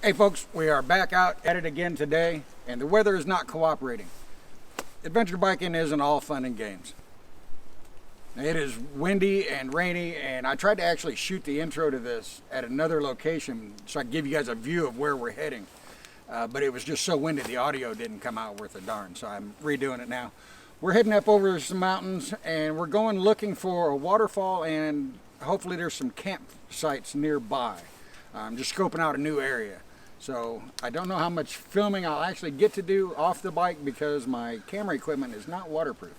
Hey folks, we are back out at it again today, and the weather is not cooperating. Adventure biking isn't all fun and games. It is windy and rainy, and I tried to actually shoot the intro to this at another location so I could give you guys a view of where we're heading. But it was just so windy, the audio didn't come out worth a darn, so I'm redoing it now. We're heading up over some mountains, and we're going looking for a waterfall, and hopefully there's some campsites nearby. I'm just scoping out a new area. So I don't know how much filming I'll actually get to do off the bike because my camera equipment is not waterproof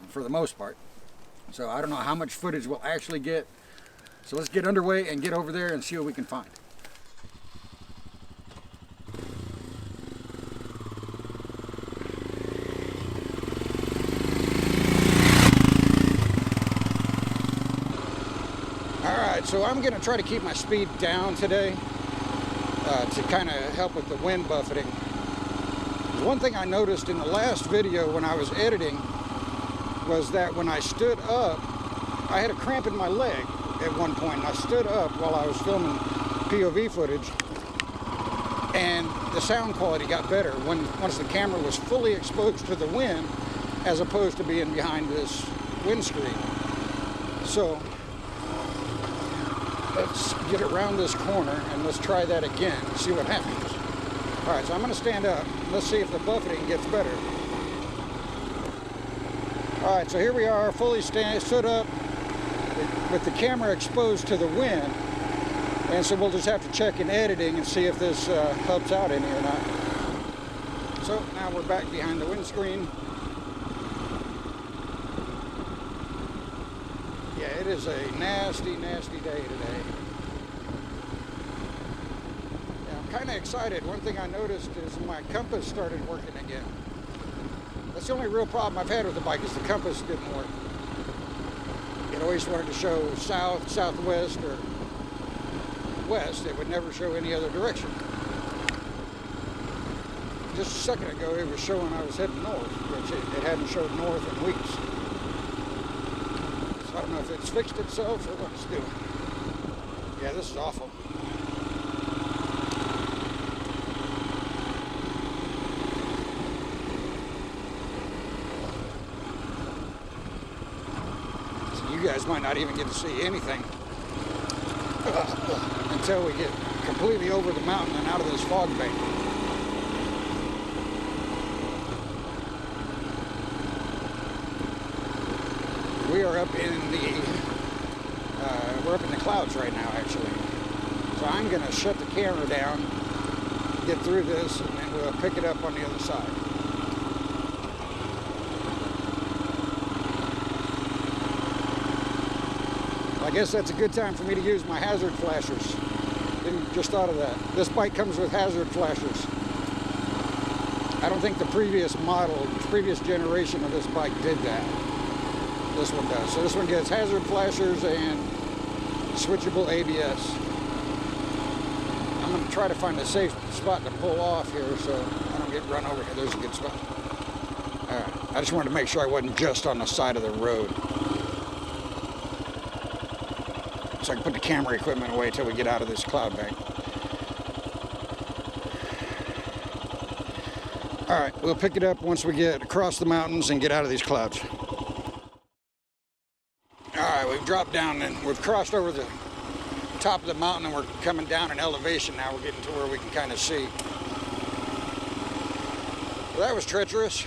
for the most part. So I don't know how much footage we'll actually get. So let's get underway and get over there and see what we can find. Alright, so I'm going to try to keep my speed down today. To kind of help with the wind buffeting. One thing I noticed in the last video when I was editing was that when I stood up, I had a cramp in my leg at one point, and I stood up while I was filming POV footage, and the sound quality got better once the camera was fully exposed to the wind as opposed to being behind this windscreen. So let's get around this corner and let's try that again and see what happens. Alright, so I'm going to stand up. Let's see if the buffeting gets better. Alright, so here we are, fully stood up with the camera exposed to the wind. And so we'll just have to check in editing and see if this helps out any or not. So now we're back behind the windscreen. Yeah, it is a nasty, nasty day today. Yeah, I'm kind of excited. One thing I noticed is my compass started working again. That's the only real problem I've had with the bike is the compass didn't work. It always wanted to show south, southwest, or west. It would never show any other direction. Just a second ago, it was showing I was heading north, which it hadn't showed north in weeks. I don't know if it's fixed itself or what it's doing. Yeah, this is awful. So you guys might not even get to see anything until we get completely over the mountain and out of this fog bank. We are up in we're up in the clouds right now, actually. So I'm going to shut the camera down, get through this, and then we'll pick it up on the other side. I guess that's a good time for me to use my hazard flashers. Just thought of that. This bike comes with hazard flashers. I don't think the previous generation of this bike did that. This one does. So this one gets hazard flashers and switchable ABS. I'm going to try to find a safe spot to pull off here so I don't get run over here. There's a good spot. Alright, I just wanted to make sure I wasn't just on the side of the road. So I can put the camera equipment away until we get out of this cloud bank. Alright, we'll pick it up once we get across the mountains and get out of these clouds. Alright, we've dropped down and we've crossed over the top of the mountain and we're coming down in elevation now. We're getting to where we can kind of see. Well, that was treacherous.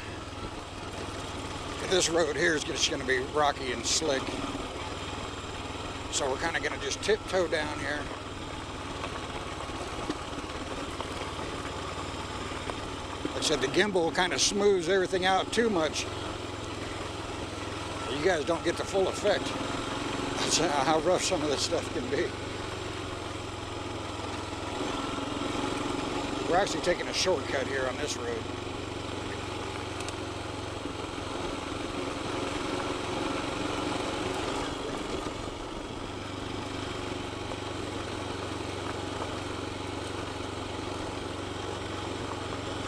This road here is just going to be rocky and slick. So we're kind of going to just tiptoe down here. Like I said, the gimbal kind of smooths everything out too much. You guys don't get the full effect. That's how rough some of this stuff can be. We're actually taking a shortcut here on this road.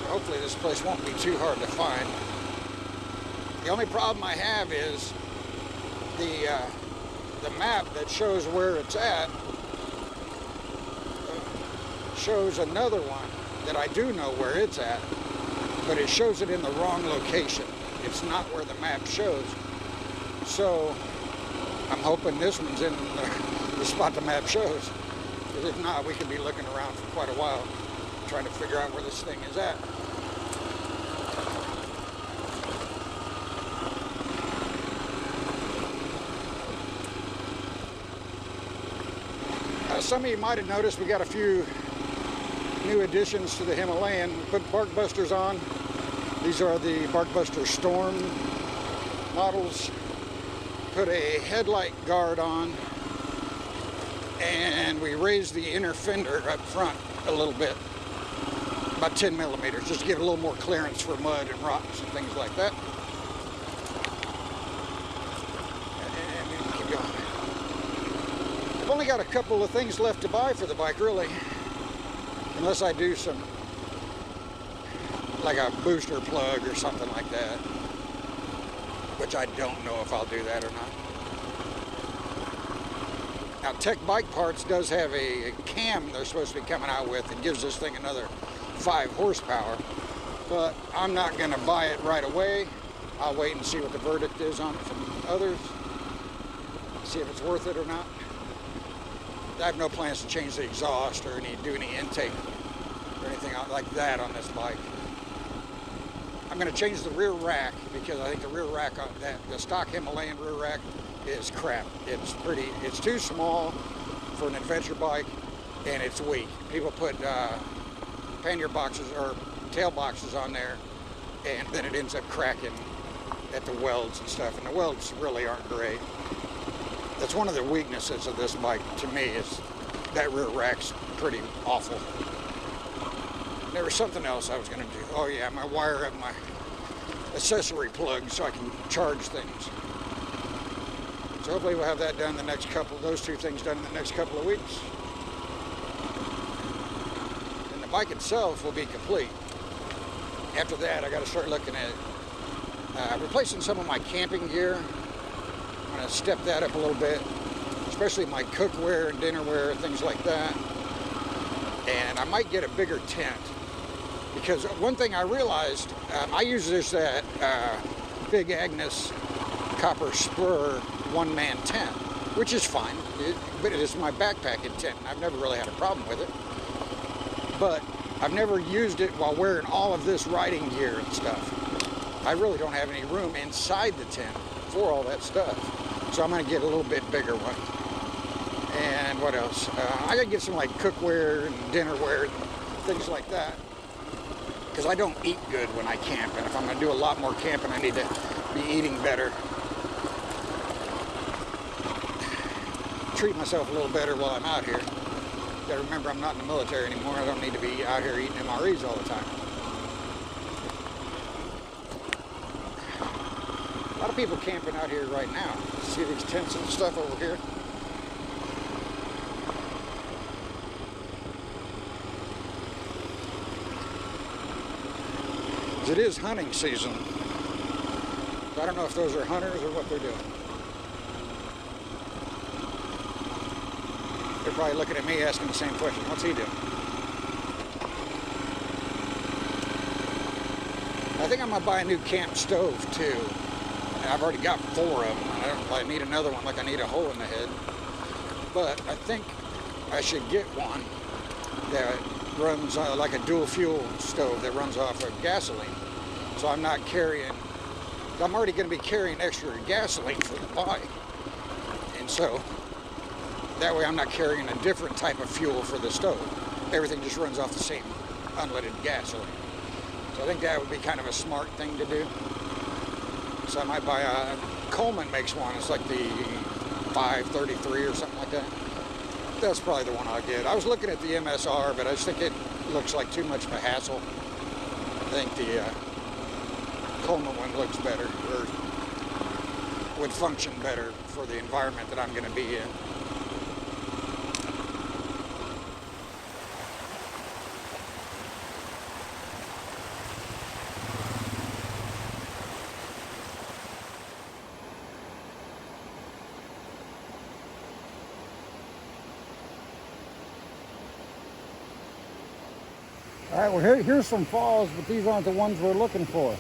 Hopefully this place won't be too hard to find. The only problem I have is the map that shows where it's at shows another one that I do know where it's at, but it shows it in the wrong location. It's not where the map shows. So I'm hoping this one's in the spot the map shows. Because if not, we could be looking around for quite a while trying to figure out where this thing is at. Some of you might have noticed we got a few new additions to the Himalayan. We put bark busters on. These are the Bark Buster Storm models. Put a headlight guard on, and we raised the inner fender up front a little bit, about 10 millimeters, just to give it a little more clearance for mud and rocks and things like that. And we keep going. I've only got a couple of things left to buy for the bike, really, unless I do some, like a booster plug or something like that, which I don't know if I'll do that or not. Now, Tech Bike Parts does have a cam they're supposed to be coming out with that gives this thing another 5 horsepower, but I'm not going to buy it right away. I'll wait and see what the verdict is on it from others, see if it's worth it or not. I have no plans to change the exhaust or do any intake or anything like that on this bike. I'm going to change the rear rack because I think the rear rack on the stock Himalayan rear rack is crap. It's too small for an adventure bike, and it's weak. People put pannier boxes or tail boxes on there, and then it ends up cracking at the welds and stuff, and the welds really aren't great. That's one of the weaknesses of this bike to me, is that rear rack's pretty awful. There was something else I was going to do. Oh yeah, my wire up my accessory plug so I can charge things. So hopefully we'll have that done those two things done in the next couple of weeks. And the bike itself will be complete. After that, I got to start looking at replacing some of my camping gear. I'm going to step that up a little bit, especially my cookware and dinnerware, things like that. And I might get a bigger tent. Because one thing I realized, I use this at Big Agnes copper spur one-man tent, which is fine, but it is my backpacking tent. I've never really had a problem with it. But I've never used it while wearing all of this riding gear and stuff. I really don't have any room inside the tent for all that stuff. So I'm going to get a little bit bigger one. And what else? I got to get some like cookware and dinnerware and things like that. Because I don't eat good when I camp, and if I'm going to do a lot more camping, I need to be eating better. Treat myself a little better while I'm out here. Got to remember I'm not in the military anymore. I don't need to be out here eating MREs all the time. A lot of people camping out here right now. See these tents and stuff over here? It is hunting season. I don't know if those are hunters or what they're doing. They're probably looking at me asking the same question. What's he doing? I think I'm going to buy a new camp stove too. I've already got 4 of them. I don't probably need another one like I need a hole in the head. But I think I should get one that runs like a dual fuel stove that runs off of gasoline. So I'm not carrying, I'm already going to be carrying extra gasoline for the bike. And so that way I'm not carrying a different type of fuel for the stove. Everything just runs off the same unleaded gasoline. So I think that would be kind of a smart thing to do. So I might buy Coleman makes one. It's like the 533 or something like that. That's probably the one I'll get. I was looking at the MSR, but I just think it looks like too much of a hassle. I think the Coleman one looks better, or would function better for the environment that I'm going to be in. All right, well, here's some falls, but these aren't the ones we're looking for.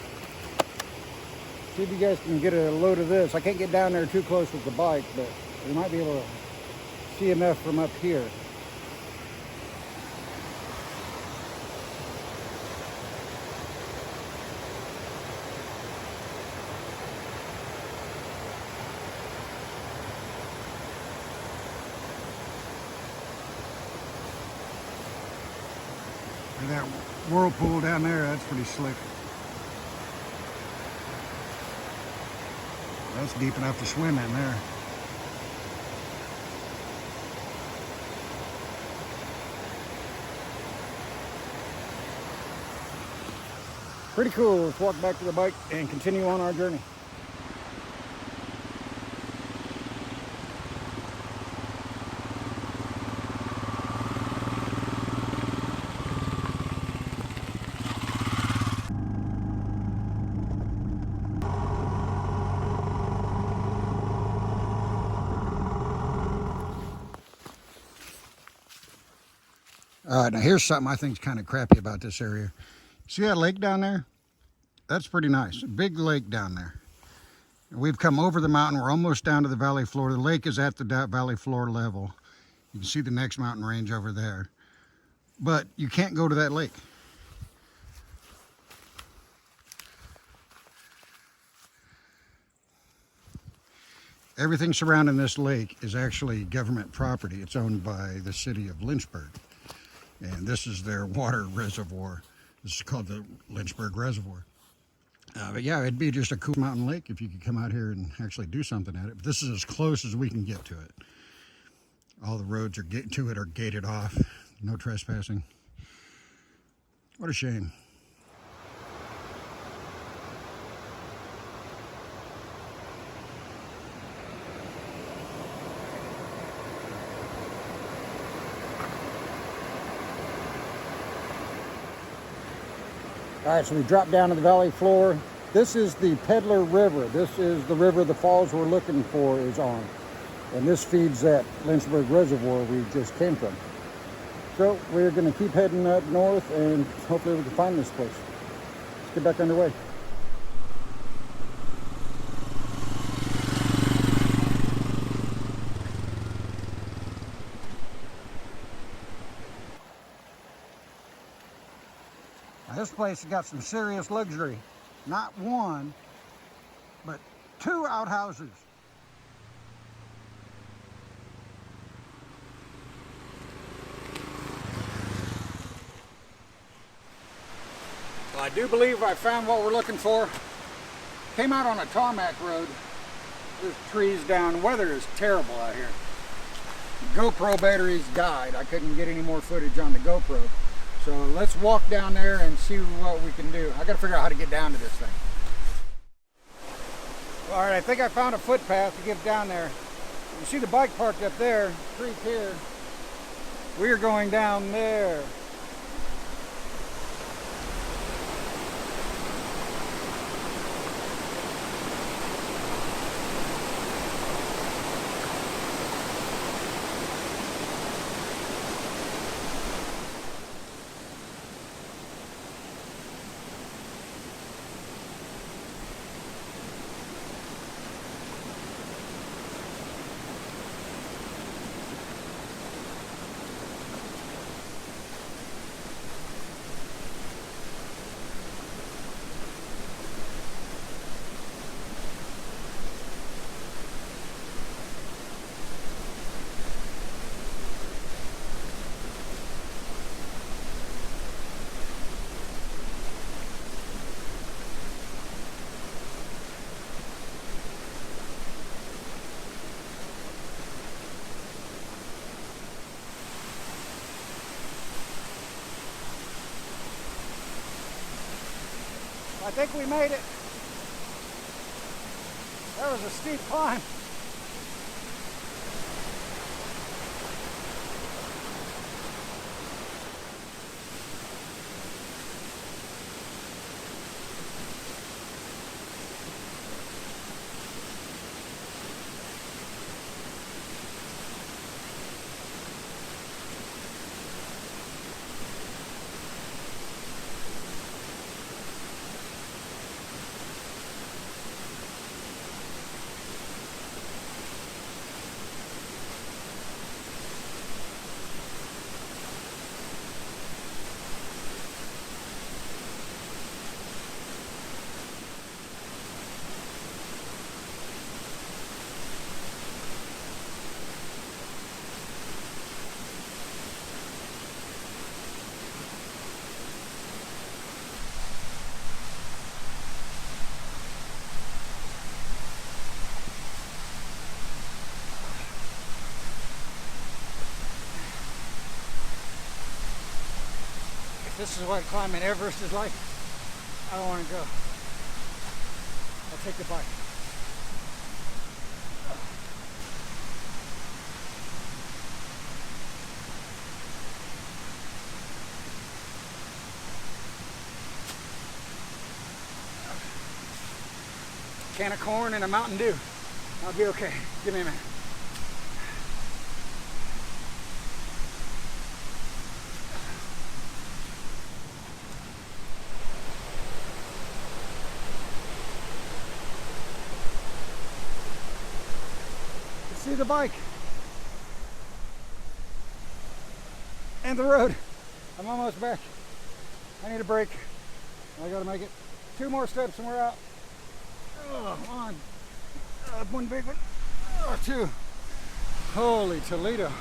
See if you guys can get a load of this. I can't get down there too close with the bike, but we might be able to see enough from up here. That whirlpool down there, that's pretty slick. That's deep enough to swim in there. Pretty cool. Let's walk back to the bike and continue on our journey. All right, now here's something I think is kind of crappy about this area. See that lake down there? That's pretty nice. A big lake down there. We've come over the mountain. We're almost down to the valley floor. The lake is at the valley floor level. You can see the next mountain range over there. But you can't go to that lake. Everything surrounding this lake is actually government property. It's owned by the city of Lynchburg. And this is their water reservoir. This is called the Lynchburg Reservoir. But yeah, it'd be just a cool mountain lake if you could come out here and actually do something at it. But this is as close as we can get to it. All the roads are to it are gated off. No trespassing. What a shame. All right, so we dropped down to the valley floor. This is the Peddler River. This is the river the falls we're looking for is on. And this feeds that Lynchburg Reservoir we just came from. So we're going to keep heading up north and hopefully we can find this place. Let's get back underway. This place has got some serious luxury. Not one, but 2 outhouses. Well, I do believe I found what we're looking for. Came out on a tarmac road. There's trees down. Weather is terrible out here. The GoPro batteries died. I couldn't get any more footage on the GoPro. So let's walk down there and see what we can do. I gotta figure out how to get down to this thing. All right, I think I found a footpath to get down there. You see the bike parked up there, creek here. We are going down there. I think we made it. That was a steep climb. If this is what climbing Everest is like, I don't want to go. I'll take the bike. Can of corn and a Mountain Dew. I'll be okay. Give me a minute. See the bike and the road. I'm almost back. I need a break. I gotta make it 2 more steps and we're out. Oh, one big one. Oh, 2. Holy Toledo.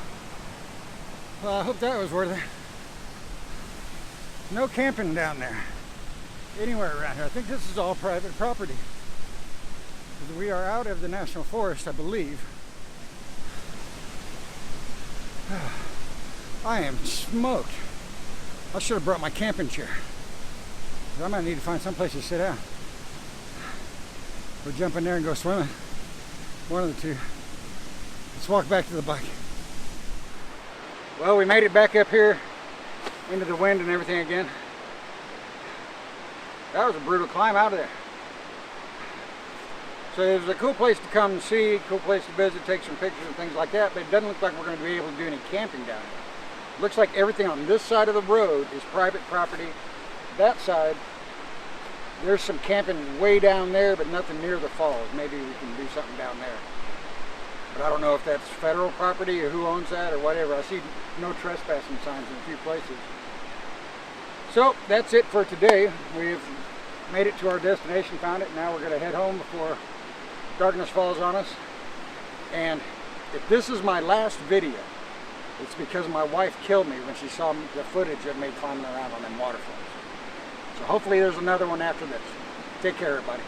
Well, I hope that was worth it. No camping down there anywhere around here. I think this is all private property. We are out of the national forest, I believe. I am smoked. I should have brought my camping chair. I might need to find some place to sit down. Or jump in there and go swimming. One of the two. Let's walk back to the bike. Well, we made it back up here into the wind and everything again. That was a brutal climb out of there. So it was a cool place to come and see, cool place to visit, take some pictures and things like that, but it doesn't look like we're going to be able to do any camping down here. Looks like everything on this side of the road is private property. That side, there's some camping way down there, but nothing near the falls. Maybe we can do something down there. But I don't know if that's federal property or who owns that or whatever. I see no trespassing signs in a few places. So that's it for today. We've made it to our destination, found it. Now we're going to head home before darkness falls on us. And if this is my last video, it's because my wife killed me when she saw the footage of me climbing around on them waterfalls. So hopefully there's another one after this. Take care, everybody.